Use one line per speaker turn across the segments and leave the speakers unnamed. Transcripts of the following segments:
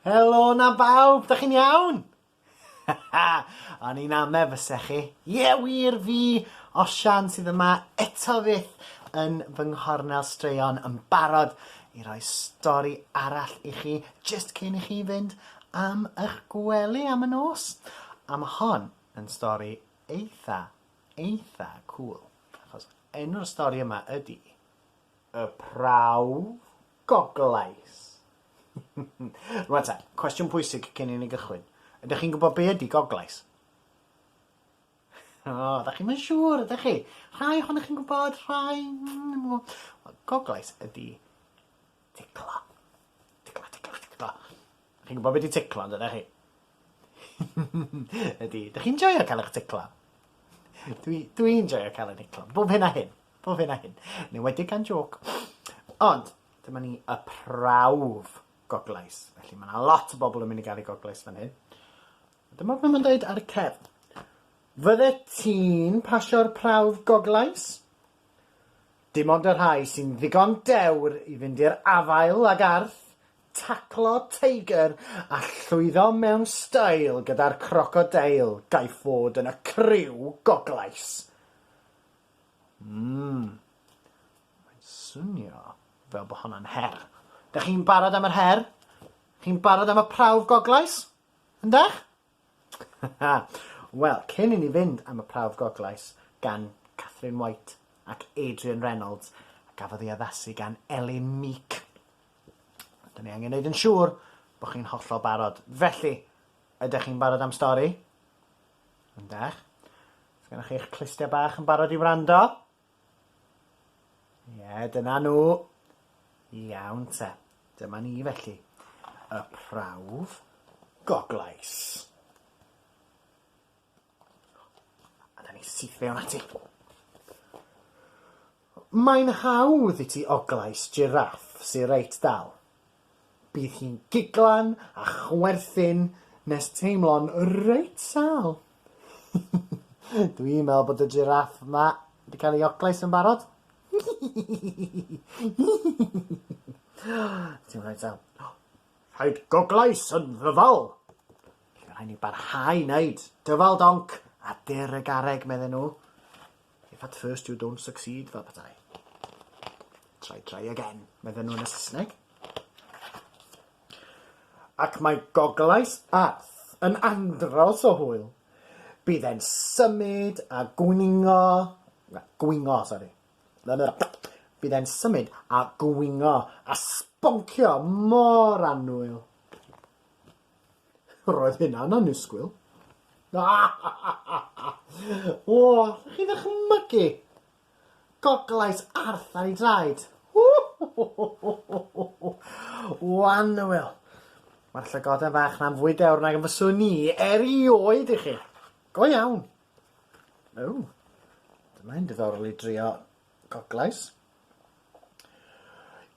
Helo na pawb, da chi'n iawn? O'n i'n amau fysa chi. Wir fi, Osian sydd yma eto fyth yn fy nghornel straeon yn barod i roi stori arall i chi jyst cyn i chi fynd am eich gwely am y nos. A mae hon yn stori eitha cool. Achos enw'r stori yma ydy y Prawf Goglais. Rwan ta, cwestiwn pwysig cyn i ni gychwyn. Ydych chi'n gwybod be ydy goglais? Da chi'n mynd siŵr, ydych chi? Rhai ohonych chi'n gwybod, rhai... Goglais ydy ticlo. Ticlo. Chi'n gwybod beth ydy ticlo, ydych chi? Ydych chi'n joio cael eich ticlo? Dwi'n joio cael eich ticlo. Bob hyn a hyn. Neu wedi gan joc. Ond, dyma ni y Prawf Goglais. Felly mae yna lot o bobl yn mynd i gael ei goglais fan hyn. Dyma beth mae'n dweud ar y cefn. Fydde ti'n pasio'r Prawf Goglais? Dim ond y rhai sy'n ddigon dewr i fynd i'r afael ag arth, taclo teigr a llwyddo mewn stael gyda'r crocodeil ga'i fod yn y criw goglais. Mae'n swnio fel bod hwnna'n her. Dych chi'n barod am yr her? Chi'n barod am y Prawf Goglais? Yndych? Wel, cyn i ni fynd am y Prawf Goglais gan Kathryn ac Adrian Reynolds, a gafodd ei addasu gan Elin Meek. Dyna ni angen neud yn siŵr bod chi'n hollol barod. Felly, ydych chi'n barod am stori? Yndych? Sgynnoch chi'ch clustiau bach yn barod i wrando? Dyna nhw. Iawn te. Dyma ni felly. Y Prawf Goglais. A da ni syth fewn ati. Mae'n hawdd i ti oglais giraff sy'n reit dal. Bydd hi'n giglan a chwerthin nes teimlo'n reit sal. Dwi'n meddwl bod y giraff yma wedi cael ei oglais yn barod. Ti'n rhaid sal. Rhaid goglais yn ddyfal. Rhaid ni barhau wneud. Dyfal donc a dir y garreg, medden nhw. If at first you don't succeed, fel petai. Try again, medden nhw yn y Saesneg. Ac mae goglais arth yn andros o hwyl. Bydd e'n symud a Bydd e'n symud a gwingo a sboncio mor annwyl. Roedd hynna'n anusgwyl. Chi ddychmygu goglais arth ar ei draed. Annwyl. Mae'r llygoden fach na'n fwy dewr nag yn fyswn ni erioed i chi. Go iawn. Dyma'n diddorol i drio goglais.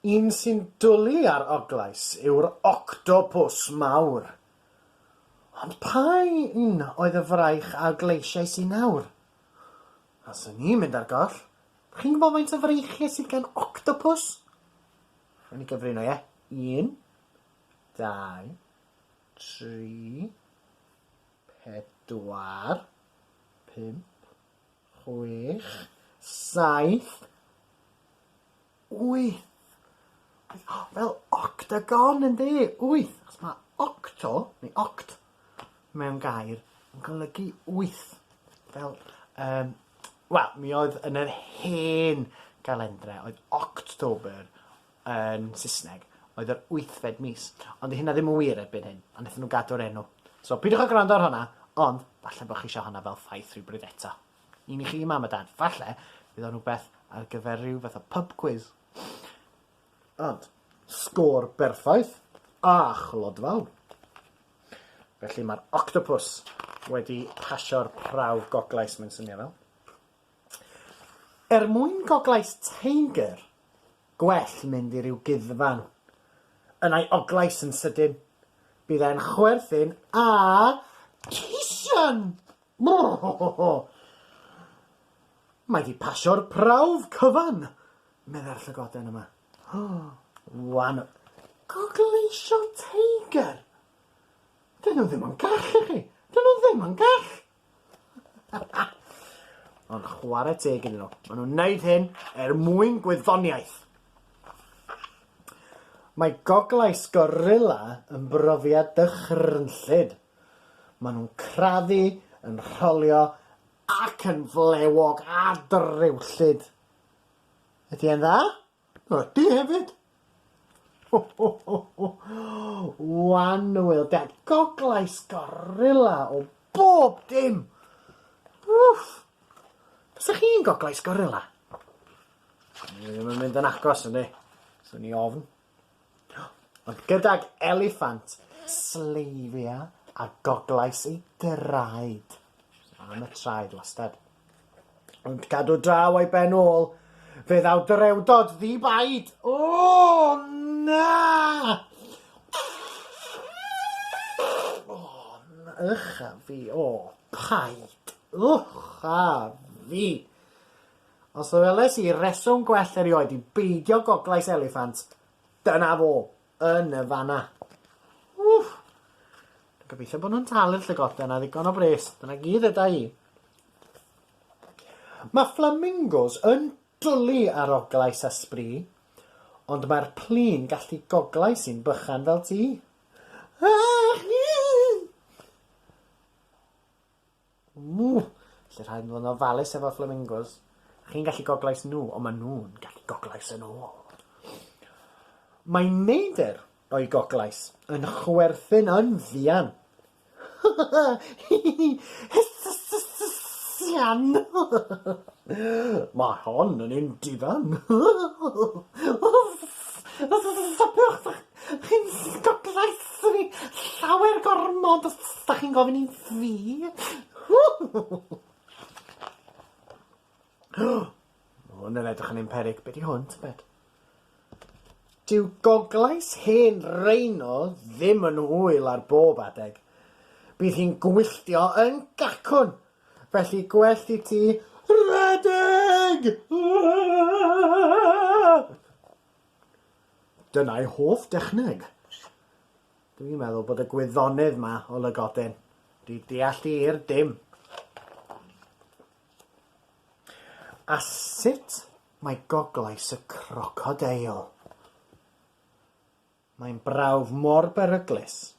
Un sy'n dwlu ar oglais yw'r octopus mawr. Ond pa un oedd y fraich a gleisiais i nawr? A sy'n ni'n mynd ar goll. Chi'n gwybod faint o freichiau sydd gan octopus? Rwy'n i gyfrino, 1, 2, 3, 4, 5, 6, 7, 8. Fel octagon yn di, 8. Os mae octo, neu oct, mewn gair, yn golygu 8. Fel, mi oedd yn yr hen galendra, oedd October yn Saesneg, oedd yr 8fed mis. Ond hynna ddim yn wir erbyn hyn, ond wnaethon nhw gadw'r enw. So, pidwch o gwrando ar hwnna, ond falle bod chi eisiau hwnna fel ffaith rhywbryd eto. Un i chi, mam a dad, falle bydd o'n rhywbeth ar gyfer rhyw fath o pub quiz. Ond, sgôr berffaith a chlodfaw. Felly mae'r octopus wedi pasio'r Prawf Goglais mewn swnio fel. Mwyn goglais teigr, gwell mynd i ryw gyddfan. Yna'i oglais yn sydyn. Bydd e'n chwerthin a Osian! Mae di pasio'r prawf cyfan, medda'r llygoden yma. Gogleisio teigr? Dyn nhw ddim yn gall i chi. Dyn nhw ddim yn gall. Ond chwarae teg iddyn nhw. Maen nhw'n neud hyn mwyn gwyddoniaeth. Mae Goglais gorilla yn brofiad dychrynllyd. Maen nhw'n craddu, yn rholio ac yn flewog a drewllyd. Ydy e'n dda? Ydy hefyd. Wan wylder, Goglais gorilla o bob dim. Fysach chi'n Goglais gorilla? Ni ddim yn mynd yn agos ynddi. So ni ofn. Ond gydag eliffant, sleifia a Goglais ei draed. Am y traed wastad. Ond cadw draw o'i ben ôl, fe ddaw drewdod ddibaid. O, na! Ycha fi, paid. Ycha fi. Os o weles i reswm gwell erioed i beidio Goglais eliffant, dyna fo, yn y fanna. Gobeithio bod nhw'n talu'r llygoden a ddigon o bres. Dyna gyd yda i. Mae flamingos yn dwlu ar Oglais ysbryd, ond mae'r plin gallu Goglais sy'n bychan fel ti. Lle rhaid nhw'n ofalus efo flamingos. Chi'n gallu Goglais nhw, ond maen nhw'n gallu Goglais yn ôl. Mae neidr o'i Goglais yn chwerthin yn fian. Osian. Mae hon yn un difan. Sapiwch, chi'n Goglais fi llawer gormod os da chi'n gofyn i fi. Hwn yn edrych yn imperig. Be di hwn, bed? Dyw Goglais hen Reynolds ddim yn hwyl ar bob adeg. Bydd hi'n gwylltio yn gacwn. Felly gwell i ti redeg! Dyna'i hoff dechneg. Dwi'n meddwl bod y gwyddonydd yma o lygodyn. Di deall i'r dim. A sut mae Goglais y crocodeil? Mae'n brawf mor beryglus,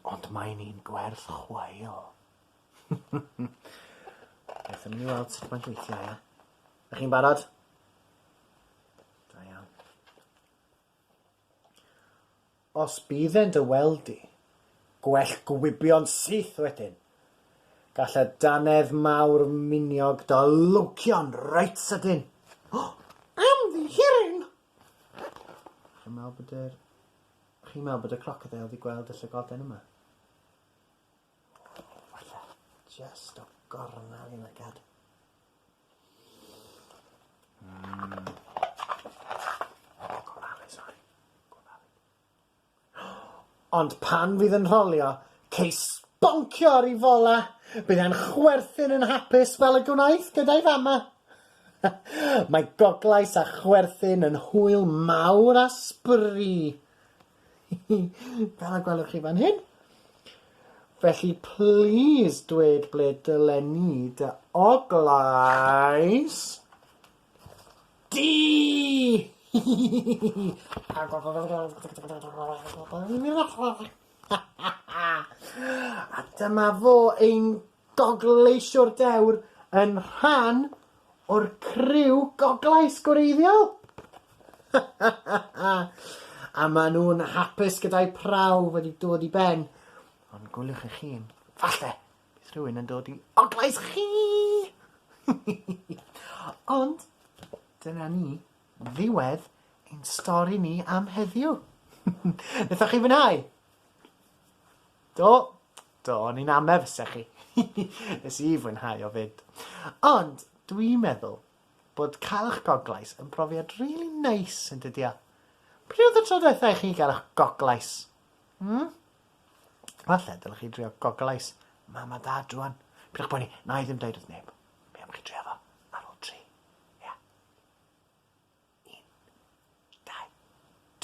ond mae'n un gwerth chwael. Gaethon ni weld sut mae'n gweithio, ia. Ydych chi'n barod? Da iawn. Os byddent y weldi, gwell gwibio'n syth wedyn. Gall y danedd mawr miniog dy lwcion reit sydyn. Am ddihirin! Chi'n meddwl bod y crocodile wedi gweld y llygoden yma? Falle, just o gornel i'n lygad. Ond pan fydd yn rholio, ceis boncio ar ei fola, bydd e'n chwerthin yn hapus fel y gwnaeth gyda'i fama. Mae Goglais a chwerthin yn hwyl mawr a sbri. Fel y gwelwch chi fan hyn. Felly, please dweud ble dylen ni dy Oglais. Di! A dyma fo ein gogleisio'r dewr yn rhan o'r criw Goglais gwreiddiol. A maen nhw'n hapus gyda'i prawf wedi dod i ben. Ond gwylwch eich hun, falle, bydd rhywun yn dod i Oglais chi. Ond, dyna ni, ddiwedd ein stori ni am heddiw. Nethoch chi fwynhau? Do, ni'n amef fysech chi. Nes i fwynhau o fyd. Ond, dwi'n meddwl bod cael eich Goglais yn profiad really nice yn dydio. Pryd oedd y tro diwethaf i chi gael eich Goglais? Falle, dylech chi drio Goglais mam a dad rwan. Pidwch bod ni, na i ddim deud wrth neb. Be am chi drio fo ar ôl 3? Ia. 1, 2,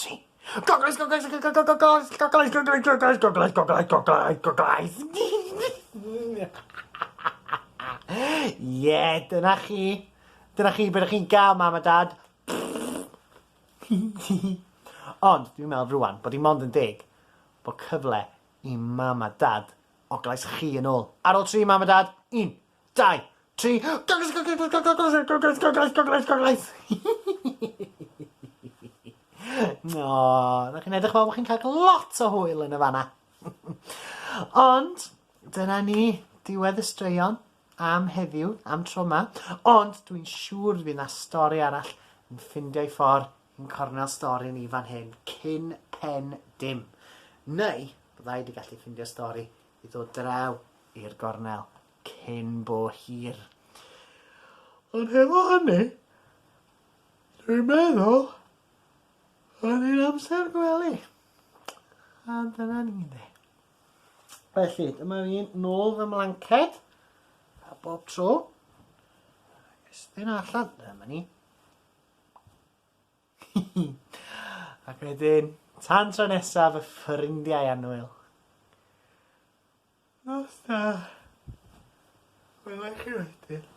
3. Goglais, goglais, goglais, goglais, goglais, goglais, goglais, goglais, goglais, goglais. Ie, dyna chi. Dyna chi beth chi'n gael, mam a dad. Ond, dwi'n meddwl rwan bod i mond yn dig bod cyfle i mam a dad oglais chi yn ôl. Ar ôl 3, mam a dad. 1, 2, 3. Goglais, goglais, goglais, goglais, goglais, goglais, goglais. No, na chi'n edrych fel bod chi'n cael lot o hwyl yn y fanna. Ond, dyna ni, diwedd y straeon am heddiw, am tro yma. Ond dwi'n siŵr fydd na stori arall yn ffindio'i ffordd yn cornel stori ni fan hyn cyn pen dim. Neu, byddai wedi gallu ffindio stori i ddod draw i'r gornel cyn bo hir. Ond hefo hynny, dwi'n meddwl oedd hi'n amser gwely. A dyna ni de. Felly, dyma fi'n nôl fy mlanced. A bob tro. Ystyn allan. Dyma ni. Ac wedyn, tan tro nesaf y ffrindiau annwyl. Nos da. Wel, eich chi wedyn.